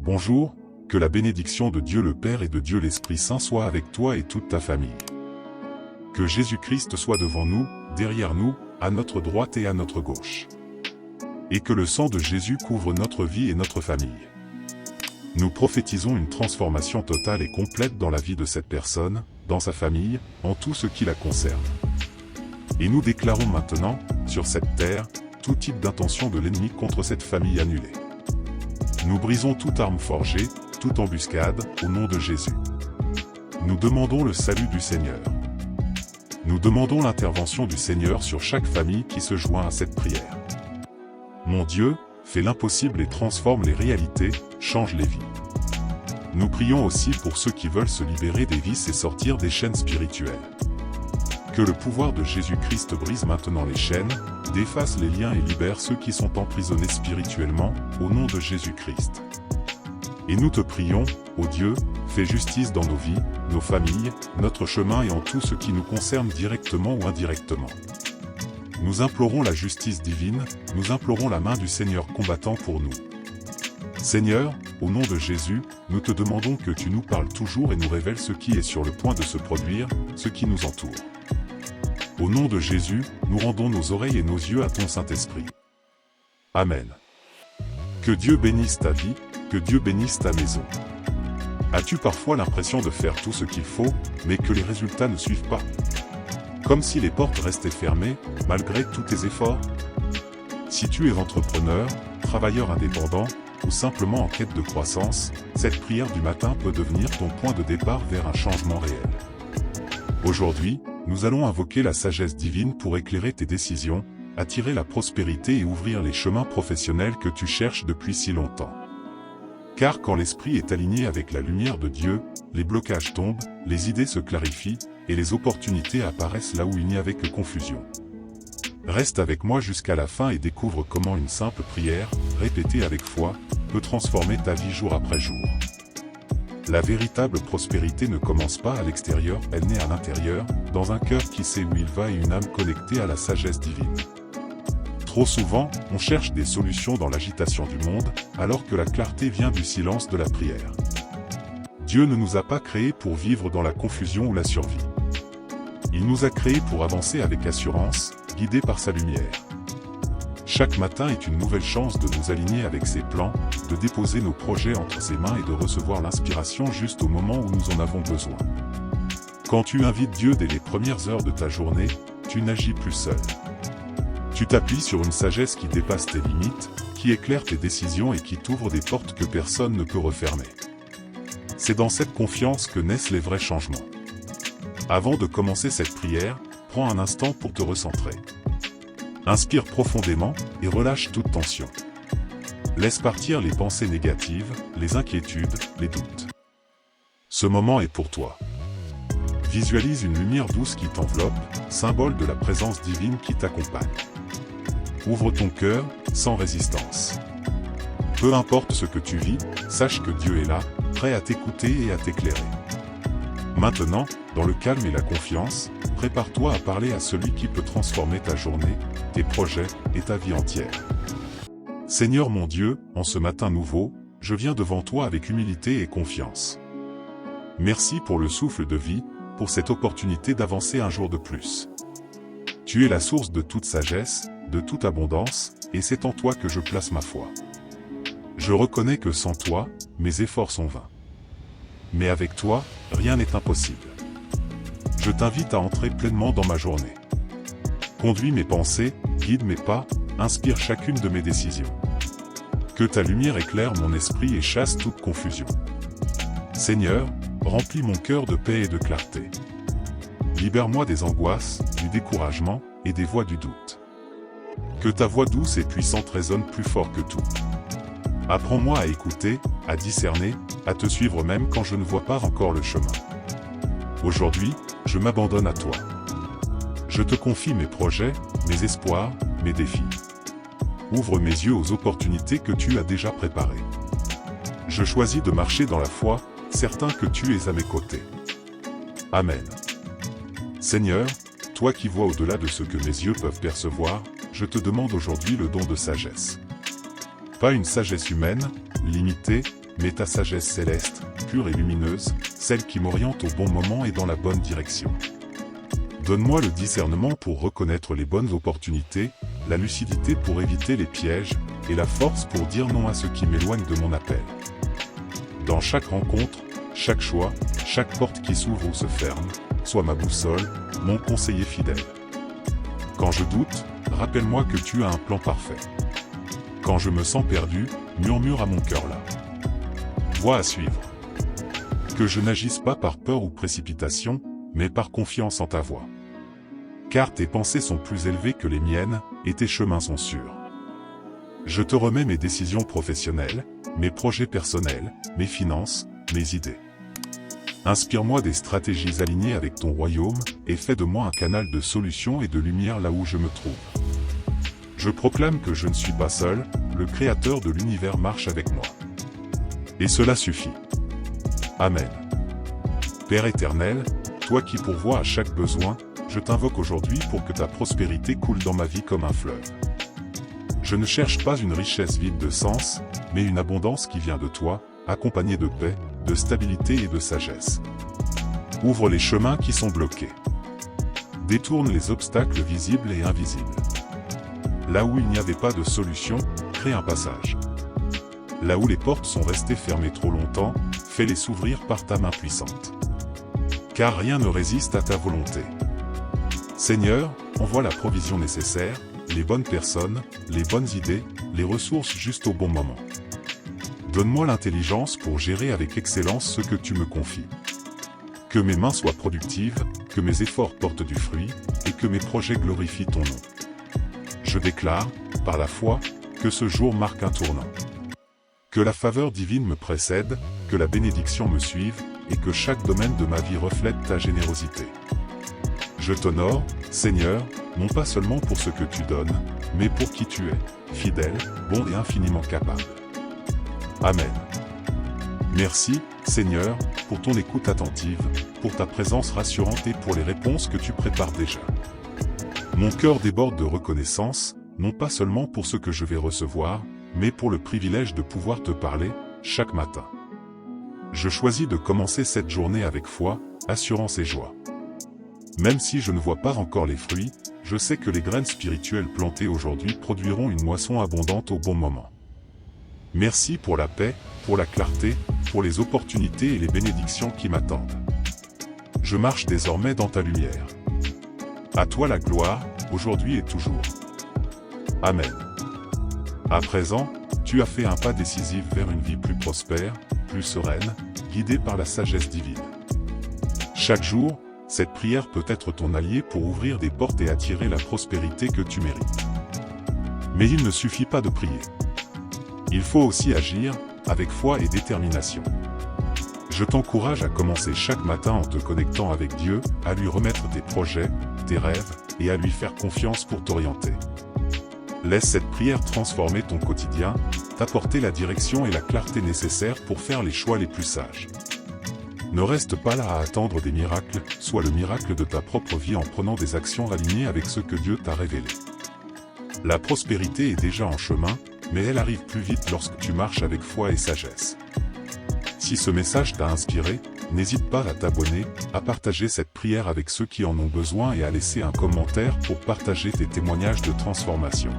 Bonjour, que la bénédiction de Dieu le Père et de Dieu l'Esprit Saint soit avec toi et toute ta famille. Que Jésus-Christ soit devant nous, derrière nous, à notre droite et à notre gauche. Et que le sang de Jésus couvre notre vie et notre famille. Nous prophétisons une transformation totale et complète dans la vie de cette personne, dans sa famille, en tout ce qui la concerne. Et nous déclarons maintenant, sur cette terre, tout type d'intention de l'ennemi contre cette famille annulée. Nous brisons toute arme forgée, toute embuscade, au nom de Jésus. Nous demandons le salut du Seigneur. Nous demandons l'intervention du Seigneur sur chaque famille qui se joint à cette prière. Mon Dieu, fais l'impossible et transforme les réalités, change les vies. Nous prions aussi pour ceux qui veulent se libérer des vices et sortir des chaînes spirituelles. Que le pouvoir de Jésus-Christ brise maintenant les chaînes, défasse les liens et libère ceux qui sont emprisonnés spirituellement, au nom de Jésus-Christ. Et nous te prions, ô Dieu, fais justice dans nos vies, nos familles, notre chemin et en tout ce qui nous concerne directement ou indirectement. Nous implorons la justice divine, nous implorons la main du Seigneur combattant pour nous. Seigneur, au nom de Jésus, nous te demandons que tu nous parles toujours et nous révèles ce qui est sur le point de se produire, ce qui nous entoure. Au nom de Jésus, nous rendons nos oreilles et nos yeux à ton Saint-Esprit. Amen. Que Dieu bénisse ta vie, que Dieu bénisse ta maison. As-tu parfois l'impression de faire tout ce qu'il faut, mais que les résultats ne suivent pas? Comme si les portes restaient fermées, malgré tous tes efforts? Si tu es entrepreneur, travailleur indépendant, ou simplement en quête de croissance, cette prière du matin peut devenir ton point de départ vers un changement réel. Aujourd'hui, nous allons invoquer la sagesse divine pour éclairer tes décisions, attirer la prospérité et ouvrir les chemins professionnels que tu cherches depuis si longtemps. Car quand l'esprit est aligné avec la lumière de Dieu, les blocages tombent, les idées se clarifient, et les opportunités apparaissent là où il n'y avait que confusion. Reste avec moi jusqu'à la fin et découvre comment une simple prière, répétée avec foi, peut transformer ta vie jour après jour. La véritable prospérité ne commence pas à l'extérieur, elle naît à l'intérieur, dans un cœur qui sait où il va et une âme connectée à la sagesse divine. Trop souvent, on cherche des solutions dans l'agitation du monde, alors que la clarté vient du silence de la prière. Dieu ne nous a pas créés pour vivre dans la confusion ou la survie. Il nous a créés pour avancer avec assurance, guidés par sa lumière. Chaque matin est une nouvelle chance de nous aligner avec ses plans, de déposer nos projets entre ses mains et de recevoir l'inspiration juste au moment où nous en avons besoin. Quand tu invites Dieu dès les premières heures de ta journée, tu n'agis plus seul. Tu t'appuies sur une sagesse qui dépasse tes limites, qui éclaire tes décisions et qui t'ouvre des portes que personne ne peut refermer. C'est dans cette confiance que naissent les vrais changements. Avant de commencer cette prière, prends un instant pour te recentrer. Inspire profondément et relâche toute tension. Laisse partir les pensées négatives, les inquiétudes, les doutes. Ce moment est pour toi. Visualise une lumière douce qui t'enveloppe, symbole de la présence divine qui t'accompagne. Ouvre ton cœur, sans résistance. Peu importe ce que tu vis, sache que Dieu est là, prêt à t'écouter et à t'éclairer. Maintenant, dans le calme et la confiance, prépare-toi à parler à celui qui peut transformer ta journée, tes projets et ta vie entière. Seigneur mon Dieu, en ce matin nouveau, je viens devant toi avec humilité et confiance. Merci pour le souffle de vie, pour cette opportunité d'avancer un jour de plus. Tu es la source de toute sagesse, de toute abondance, et c'est en toi que je place ma foi. Je reconnais que sans toi, mes efforts sont vains. Mais avec toi, rien n'est impossible. Je t'invite à entrer pleinement dans ma journée. Conduis mes pensées, guide mes pas, inspire chacune de mes décisions. Que ta lumière éclaire mon esprit et chasse toute confusion. Seigneur, remplis mon cœur de paix et de clarté. Libère-moi des angoisses, du découragement et des voix du doute. Que ta voix douce et puissante résonne plus fort que tout. Apprends-moi à écouter, à discerner, à te suivre même quand je ne vois pas encore le chemin. Aujourd'hui, je m'abandonne à toi. Je te confie mes projets, mes espoirs, mes défis. Ouvre mes yeux aux opportunités que tu as déjà préparées. Je choisis de marcher dans la foi, certain que tu es à mes côtés. Amen. Seigneur, toi qui vois au-delà de ce que mes yeux peuvent percevoir, je te demande aujourd'hui le don de sagesse. Pas une sagesse humaine, limitée, mais ta sagesse céleste, pure et lumineuse, celle qui m'oriente au bon moment et dans la bonne direction. Donne-moi le discernement pour reconnaître les bonnes opportunités, la lucidité pour éviter les pièges, et la force pour dire non à ce qui m'éloigne de mon appel. Dans chaque rencontre, chaque choix, chaque porte qui s'ouvre ou se ferme, sois ma boussole, mon conseiller fidèle. Quand je doute, rappelle-moi que tu as un plan parfait. Quand je me sens perdu, murmure à mon cœur là. Voie à suivre. Que je n'agisse pas par peur ou précipitation, mais par confiance en ta voie. Car tes pensées sont plus élevées que les miennes, et tes chemins sont sûrs. Je te remets mes décisions professionnelles, mes projets personnels, mes finances, mes idées. Inspire-moi des stratégies alignées avec ton royaume, et fais de moi un canal de solutions et de lumière là où je me trouve. Je proclame que je ne suis pas seul, le Créateur de l'univers marche avec moi. Et cela suffit. Amen. Père éternel, toi qui pourvois à chaque besoin, je t'invoque aujourd'hui pour que ta prospérité coule dans ma vie comme un fleuve. Je ne cherche pas une richesse vide de sens, mais une abondance qui vient de toi, accompagnée de paix, de stabilité et de sagesse. Ouvre les chemins qui sont bloqués. Détourne les obstacles visibles et invisibles. Là où il n'y avait pas de solution, crée un passage. Là où les portes sont restées fermées trop longtemps, fais-les s'ouvrir par ta main puissante. Car rien ne résiste à ta volonté. Seigneur, envoie la provision nécessaire, les bonnes personnes, les bonnes idées, les ressources juste au bon moment. Donne-moi l'intelligence pour gérer avec excellence ce que tu me confies. Que mes mains soient productives, que mes efforts portent du fruit, et que mes projets glorifient ton nom. Je déclare, par la foi, que ce jour marque un tournant. Que la faveur divine me précède, que la bénédiction me suive, et que chaque domaine de ma vie reflète ta générosité. Je t'honore, Seigneur, non pas seulement pour ce que tu donnes, mais pour qui tu es, fidèle, bon et infiniment capable. Amen. Merci, Seigneur, pour ton écoute attentive, pour ta présence rassurante et pour les réponses que tu prépares déjà. Mon cœur déborde de reconnaissance, non pas seulement pour ce que je vais recevoir, mais pour le privilège de pouvoir te parler, chaque matin. Je choisis de commencer cette journée avec foi, assurance et joie. Même si je ne vois pas encore les fruits, je sais que les graines spirituelles plantées aujourd'hui produiront une moisson abondante au bon moment. Merci pour la paix, pour la clarté, pour les opportunités et les bénédictions qui m'attendent. Je marche désormais dans ta lumière. À toi la gloire, aujourd'hui et toujours. Amen. À présent, tu as fait un pas décisif vers une vie plus prospère, plus sereine, guidée par la sagesse divine. Chaque jour, cette prière peut être ton allié pour ouvrir des portes et attirer la prospérité que tu mérites. Mais il ne suffit pas de prier. Il faut aussi agir, avec foi et détermination. Je t'encourage à commencer chaque matin en te connectant avec Dieu, à lui remettre tes projets, tes rêves, et à lui faire confiance pour t'orienter. Laisse cette prière transformer ton quotidien, t'apporter la direction et la clarté nécessaires pour faire les choix les plus sages. Ne reste pas là à attendre des miracles, sois le miracle de ta propre vie en prenant des actions alignées avec ce que Dieu t'a révélé. La prospérité est déjà en chemin, mais elle arrive plus vite lorsque tu marches avec foi et sagesse. Si ce message t'a inspiré, n'hésite pas à t'abonner, à partager cette prière avec ceux qui en ont besoin et à laisser un commentaire pour partager tes témoignages de transformation.